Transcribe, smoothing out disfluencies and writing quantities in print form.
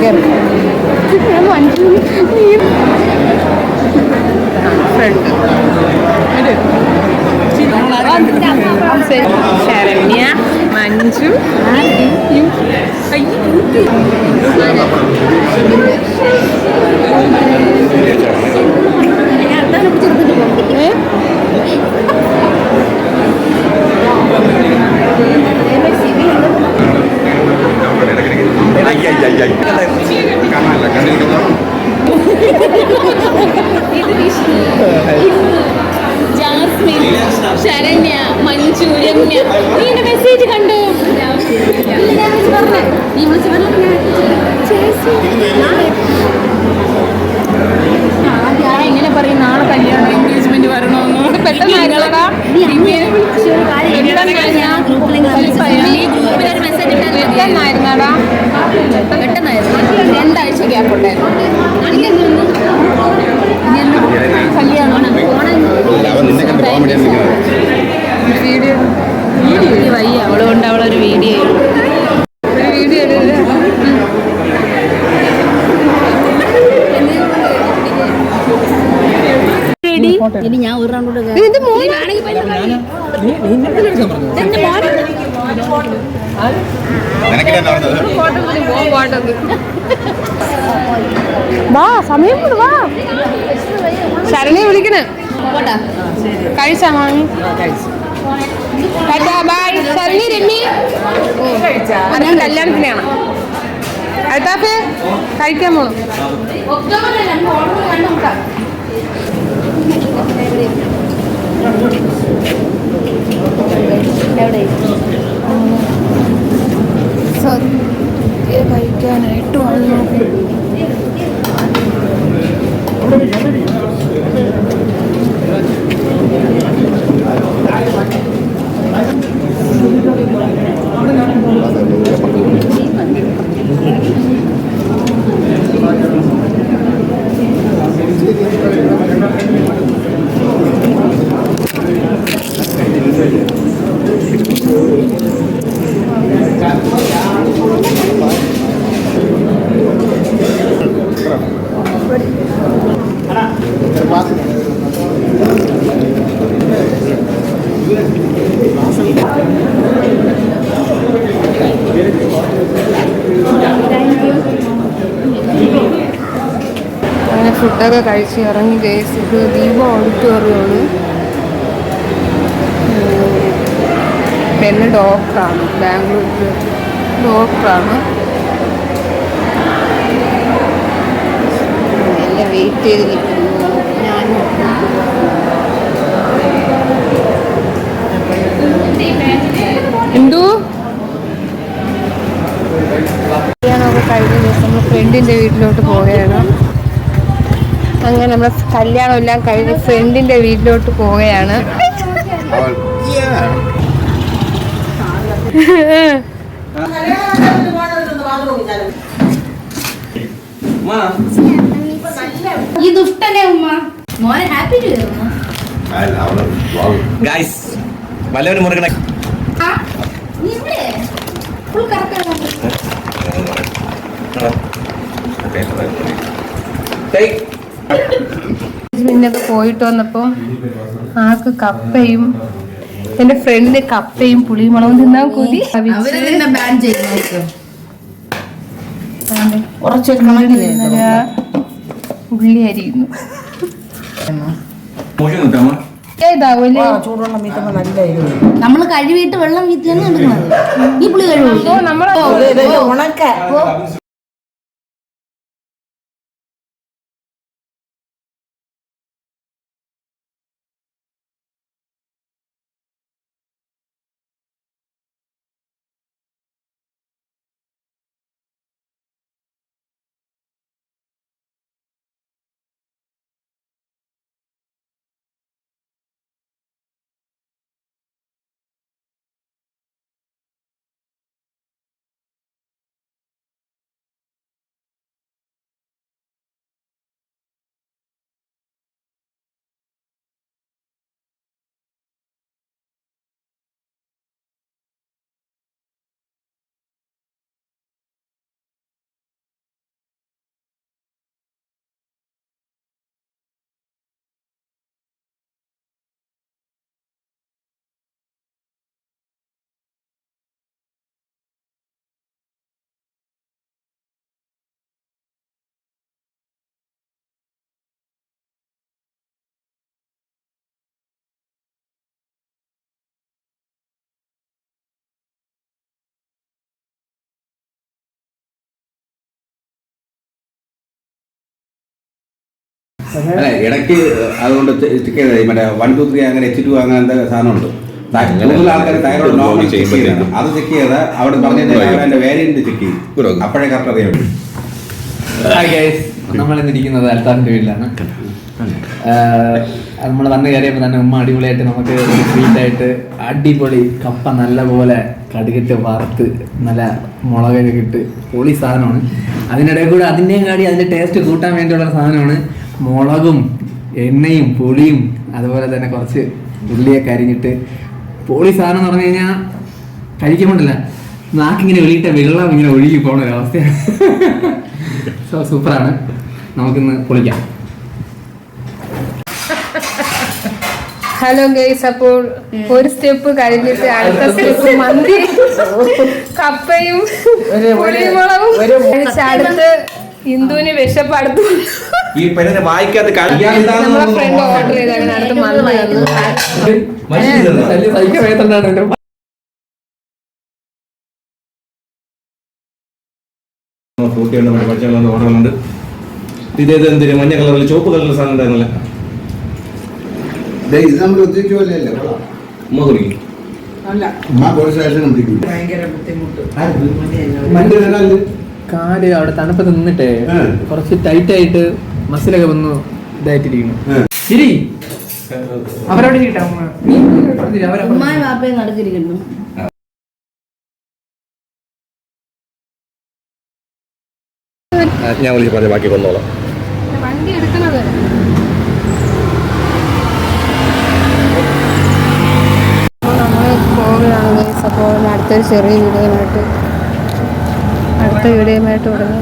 Saranya, Manju, Jasmine, Saranya, Manju, Ramya. നീ എന്റെ message കണ്ടോ? ഇങ്ങനെ പറയും നാളെ കല്യാണം എൻഗേജ്മെന്റ് വരണമെന്നോ പെട്ടെന്നായിരുന്നടാ. പെട്ടെന്നായിരുന്നടാ, പെട്ടെന്നായിരുന്നു. 2 ആഴ്ച ഗ്യാപ്പ് ഉണ്ടായിരുന്നു. വീഡിയോ വയ്യ അവളുകൊണ്ട് അവളൊരു വീഡിയോ ഇനി ഞാൻ ഒരു റൗണ്ട് വാ, സമയം വാ. ശരണ്യെ വിളിക്കണേ. കഴിച്ചാ മാമി? ബൈ. ശരണ്യ, രമ്യ ഞാൻ കല്യാണത്തിനാണ്. അൽത്താഫേ കഴിക്കാൻ പോണം. സദ്യ കഴിക്കാനായിട്ട് വന്നു. അങ്ങനെ ഫുഡൊക്കെ കഴിച്ച് ഇറങ്ങി. ഗൈസ്, ഇത് ദീപ ഓഡിറ്റോറിയമാണ്. പിന്നെ ഡോക്ടറാണ്, ബാംഗ്ലൂരിൽ ഡോക്ടറാണ്. എല്ലാം വെയിറ്റ് ചെയ്ത് നിൽക്കുന്നു. എന്തോ കല്യാണമൊക്കെ കഴിഞ്ഞ ദിവസം നമ്മൾ ഫ്രണ്ടിൻ്റെ വീട്ടിലോട്ട് പോവുകയാണ്. അങ്ങനെ നമ്മൾ കല്യാണം എല്ലാം കഴിഞ്ഞ് ഫ്രണ്ടിൻ്റെ വീട്ടിലോട്ട് പോവുകയാണ്. ഈ ദുഷ്ടനെ ഉമ്മ മോനെ ഹാപ്പി ടു ഗൈസ് വല്ലവരും മുറുകണ പിന്നൊക്കെ പോയിട്ട് വന്നപ്പോൾ ആൾക്ക് കപ്പയും എൻ്റെ ഫ്രണ്ട് കപ്പയും പുളിമുളകും തിന്നാൻ കൂടി ഉള്ളി അരിയുന്നു. നമ്മള് കഴിവിട്ട് വെള്ളം വീത്തിയാണ് എടുക്കുന്നത്. ഈ പുളി കഴിവ് അല്ല ഇടയ്ക്ക് അതുകൊണ്ട് ചെക്ക് ചെയ്തത് മറ്റേ 1, 2, 3 അങ്ങനെ H2 അങ്ങനത്തെ സാധനമുണ്ട്. കൂടുതൽ ആൾക്കാർ തൈറോയ്ഡ് നോർമൽ ചെക്ക് ചെയ്യണം. അത് ചെക്ക് ചെയ്താൽ അവിടെ പറഞ്ഞതിന്റെ വേരിയന്റ് ചെക്ക് ചെയ്യും. അപ്പോഴേ കറക്റ്റ് അറിയാൻ പറ്റും. നമ്മളിന്നിരിക്കുന്നത് അൽത്താഫിന്റെ വീട്ടിലാണ്. നമ്മൾ വന്ന് കയറിയപ്പോൾ തന്നെ ഉമ്മ അടിപൊളിയായിട്ട് നമുക്ക് സ്വീറ്റായിട്ട് അടിപൊളി കപ്പ നല്ലപോലെ കടുകിട്ട് വറുത്ത് നല്ല മുളകൊക്കെ ഇട്ട് പൊളി സാധനമാണ്. അതിനിടയിൽ കൂടെ അതിൻ്റെയും കാടി അതിൻ്റെ ടേസ്റ്റ് കൂട്ടാൻ വേണ്ടിയുള്ള സാധനമാണ് മുളകും എണ്ണയും പുളിയും അതുപോലെ തന്നെ കുറച്ച് ഉള്ളിയൊക്കെ അരിഞ്ഞിട്ട് പൊളി സാധനം എന്ന് പറഞ്ഞു കഴിഞ്ഞാൽ കഴിക്കുമ്പോണ്ടല്ല നാക്കിങ്ങനെ വെളിയിട്ട വെള്ളം ഇങ്ങനെ ഒഴുകി പോകണ ഒരവസ്ഥയാണ്. സൂപ്പറാണ്. നമുക്കിന്ന് പൊളിക്കാം. ഹലോ ഗൈസ്, അപ്പോൾ ഒരു സ്റ്റെപ്പ് കഴിഞ്ഞിട്ട് അടുത്ത സ്റ്റെപ്പ് മന്തി കപ്പയും പുളിമുളകും അടുത്ത് ഇന്ദുവിന് വിശപ്പ് അടുത്ത് ഈ പെണ്ണിനെ വായിക്കാത്ത നമ്മളെ ഫ്രണ്ട് ഓർഡർ ചെയ്താണ് അടുത്ത് മന്തി ഫ്രൂട്ടിയുണ്ട്, പച്ചവെള്ളം ഓർഡറുണ്ട്. ഇതേത് എന്തിന് മഞ്ഞ കളറിൽ ചുവപ്പ് കളറിൽ സാധനം ഉണ്ടായിരുന്നില്ല. ഇത് നമ്മൾ ഉദ്ദേശിച്ചല്ലേ ഉമ്മ കുടിക്കും. കാല് അവിടെ തണുപ്പത്ത് നിന്നിട്ടേ കുറച്ച് ടൈറ്റ് ആയിട്ട് മസിലൊക്കെ വന്നു ഇതായിട്ടിരിക്കുന്നു. ശരി അവരവിടെ ഉമ്മായി വാപ്പയും നടക്കിരിക്കുന്നു. ഞാൻ വിളിച്ച് പറഞ്ഞ ബാക്കി കൊന്നോളാം. വണ്ടി എടുക്കുന്നത് നമ്മൾ പോവുകയാണ് ഗൈസ്. അപ്പോൾ അടുത്തൊരു ചെറിയ വീഡിയോയുമായിട്ട് ഉടനെ